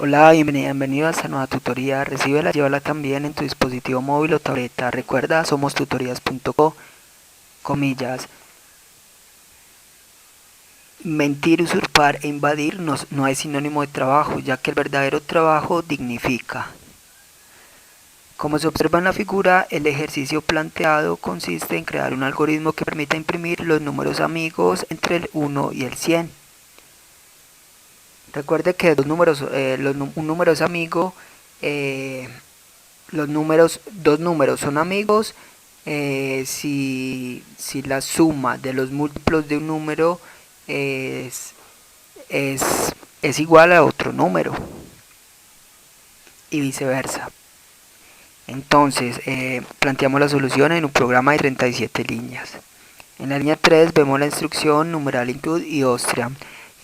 Hola, bienvenido a esta nueva tutoría. Recíbela, llévala también en tu dispositivo móvil o tableta. Recuerda, somos tutorías.co, comillas. Mentir, usurpar e invadir no es sinónimo de trabajo, ya que el verdadero trabajo dignifica. Como se observa en la figura, el ejercicio planteado consiste en crear un algoritmo que permita imprimir los números amigos entre el 1 y el 100. Recuerde que un número es amigo, dos números son amigos si la suma de los múltiplos de un número es, es, es igual a otro número y viceversa. Entonces, planteamos la solución en un programa de 37 líneas. En la línea 3 vemos la instrucción numeral include y Austrian.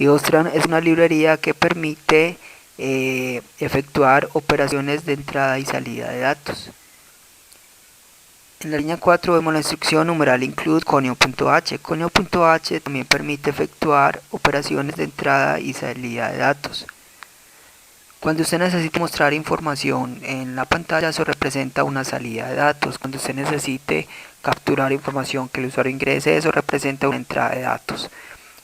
Y Austrian es una librería que permite efectuar operaciones de entrada y salida de datos. En la línea 4 vemos la instrucción numeral include conio.h. Conio.h también permite efectuar operaciones de entrada y salida de datos. Cuando usted necesite mostrar información en la pantalla, eso representa una salida de datos. Cuando usted necesite capturar información que el usuario ingrese, eso representa una entrada de datos.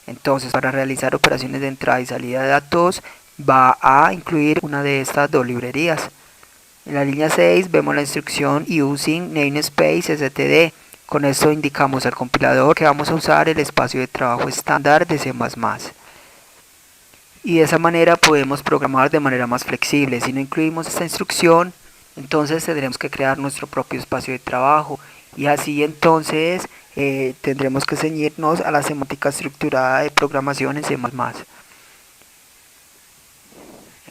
Entonces, para realizar operaciones de entrada y salida de datos, va a incluir una de estas dos librerías. En la línea 6 vemos la instrucción using namespace std. Con esto indicamos al compilador que vamos a usar el espacio de trabajo estándar de C++. Y de esa manera podemos programar de manera más flexible. Si no incluimos esta instrucción, entonces tendremos que crear nuestro propio espacio de trabajo y así entonces tendremos que ceñirnos a la semántica estructurada de programación en C++.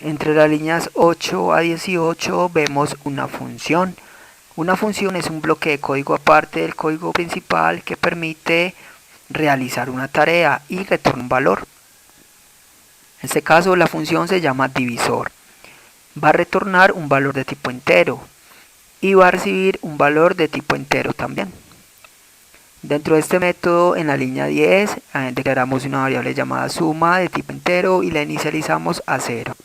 Entre las líneas 8 a 18 vemos una función. Una función es un bloque de código aparte del código principal que permite realizar una tarea y retorna un valor. En este caso la función se llama divisor. Va a retornar un valor de tipo entero y va a recibir un valor de tipo entero también. Dentro de este método, en la línea 10, declaramos una variable llamada suma de tipo entero y la inicializamos a 0.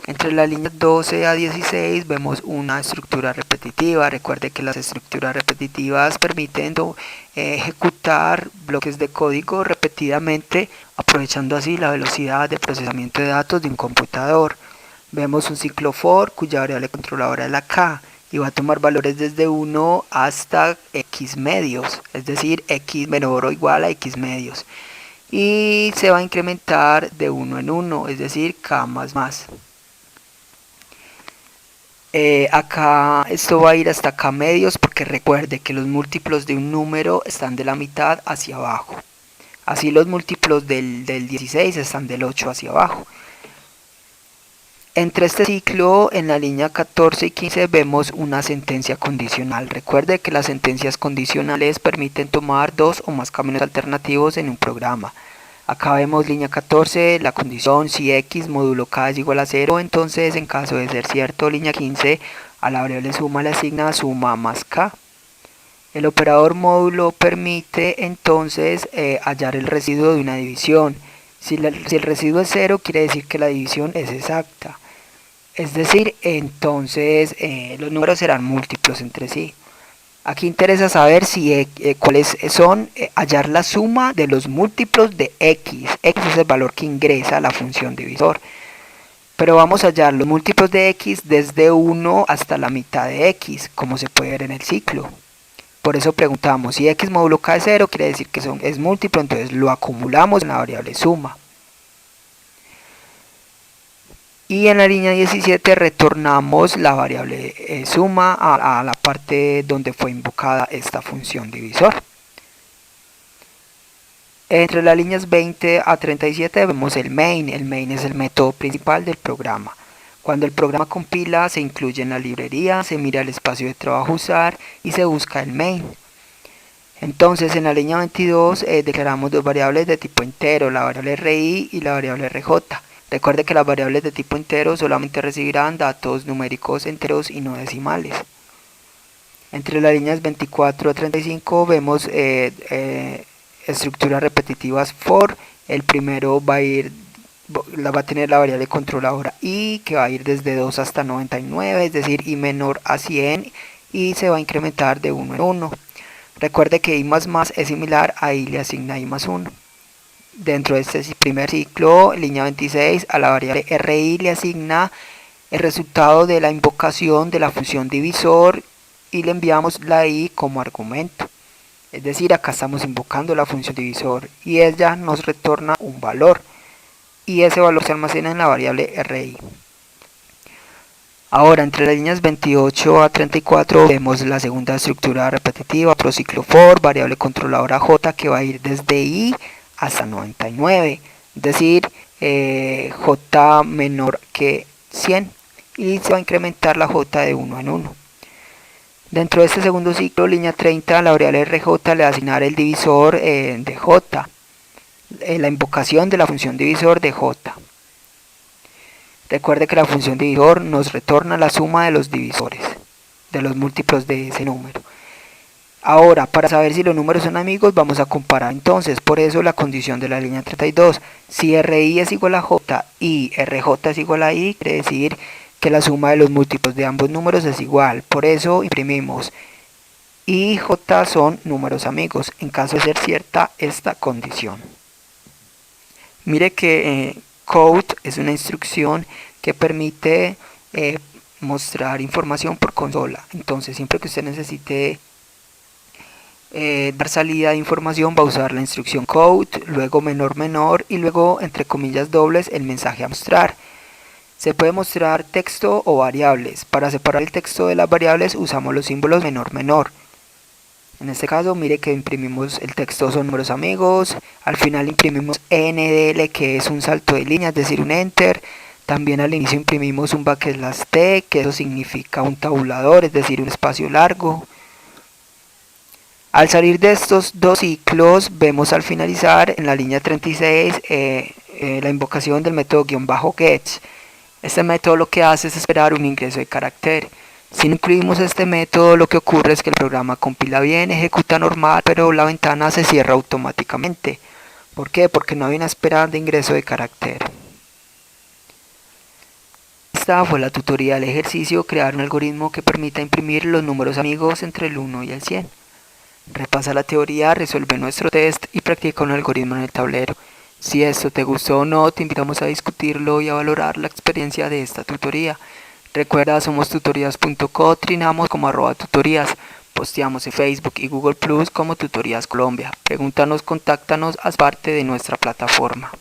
Entre las líneas 12 a 16 vemos una estructura repetitiva. Recuerde que las estructuras repetitivas permiten ejecutar bloques de código repetidamente, aprovechando así la velocidad de procesamiento de datos de un computador. Vemos un ciclo for cuya variable controladora es la k y va a tomar valores desde 1 hasta x medios, es decir, x menor o igual a x medios. Y se va a incrementar de 1 en 1, es decir, k más más. Acá esto va a ir hasta k medios porque recuerde que los múltiplos de un número están de la mitad hacia abajo. Así los múltiplos del 16 están del 8 hacia abajo. Entre este ciclo, en la línea 14 y 15 vemos una sentencia condicional. Recuerde que las sentencias condicionales permiten tomar dos o más caminos alternativos en un programa. Acá vemos línea 14, la condición si x módulo k es igual a 0, entonces en caso de ser cierto, línea 15, a la variable suma le asigna suma más k. El operador módulo permite entonces hallar el residuo de una división. Si el residuo es 0, quiere decir que la división es exacta. Es decir, entonces los números serán múltiplos entre sí. Aquí interesa saber si cuáles son, hallar la suma de los múltiplos de x. X es el valor que ingresa a la función divisor. Pero vamos a hallar los múltiplos de x desde 1 hasta la mitad de x, como se puede ver en el ciclo. Por eso preguntamos, si x módulo k es 0, quiere decir que es múltiplo, entonces lo acumulamos en la variable suma. Y en la línea 17 retornamos la variable suma a la parte donde fue invocada esta función divisor. Entre las líneas 20 a 37 vemos el main. El main es el método principal del programa. Cuando el programa compila, se incluye en la librería, se mira el espacio de trabajo usar y se busca el main. Entonces en la línea 22 declaramos dos variables de tipo entero, la variable RI y la variable RJ. Recuerde que las variables de tipo entero solamente recibirán datos numéricos enteros y no decimales. Entre las líneas 24 a 35 vemos estructuras repetitivas for. El primero va a ir va a tener la variable controladora i, que va a ir desde 2 hasta 99, es decir, i menor a 100, y se va a incrementar de 1 en 1. Recuerde que i más es similar a i le asigna i más 1. Dentro de este primer ciclo, línea 26, a la variable ri le asigna el resultado de la invocación de la función divisor y le enviamos la i como argumento. Es decir, acá estamos invocando la función divisor y ella nos retorna un valor y ese valor se almacena en la variable ri. Ahora, entre las líneas 28 a 34 vemos la segunda estructura repetitiva, otro ciclo for, variable controladora j, que va a ir desde i hasta 99, es decir, j menor que 100, y se va a incrementar la j de 1 en 1. Dentro de este segundo ciclo, línea 30, la variable rj le va a asignar el divisor de j, la invocación de la función divisor de j. Recuerde que la función divisor nos retorna la suma de los divisores, de los múltiplos de ese número. Ahora, para saber si los números son amigos, vamos a comparar entonces. Por eso la condición de la línea 32. Si RI es igual a J y RJ es igual a I, quiere decir que la suma de los múltiplos de ambos números es igual. Por eso imprimimos I y J son números amigos, en caso de ser cierta esta condición. Mire que code es una instrucción que permite mostrar información por consola. Entonces, siempre que usted necesite dar salida de información, va a usar la instrucción code, luego menor y luego entre comillas dobles el mensaje a mostrar. Se puede mostrar texto o variables. Para separar el texto de las variables usamos los símbolos menor. En este caso, mire que imprimimos el texto son números amigos, al final imprimimos NDL, que es un salto de línea, es decir, un enter. También al inicio imprimimos un backslash T, que eso significa un tabulador, es decir, un espacio largo. Al salir de estos dos ciclos, vemos al finalizar en la línea 36 la invocación del método --get. Este método lo que hace es esperar un ingreso de carácter. Si no incluimos este método, lo que ocurre es que el programa compila bien, ejecuta normal, pero la ventana se cierra automáticamente. ¿Por qué? Porque no hay una espera de ingreso de carácter. Esta fue la tutoría del ejercicio, crear un algoritmo que permita imprimir los números amigos entre el 1 y el 100. Repasa la teoría, resuelve nuestro test y practica un algoritmo en el tablero. Si esto te gustó o no, te invitamos a discutirlo y a valorar la experiencia de esta tutoría. Recuerda, somos tutorías.co, trinamos como @tutorías, posteamos en Facebook y Google Plus como Tutorías Colombia. Pregúntanos, contáctanos, haz parte de nuestra plataforma.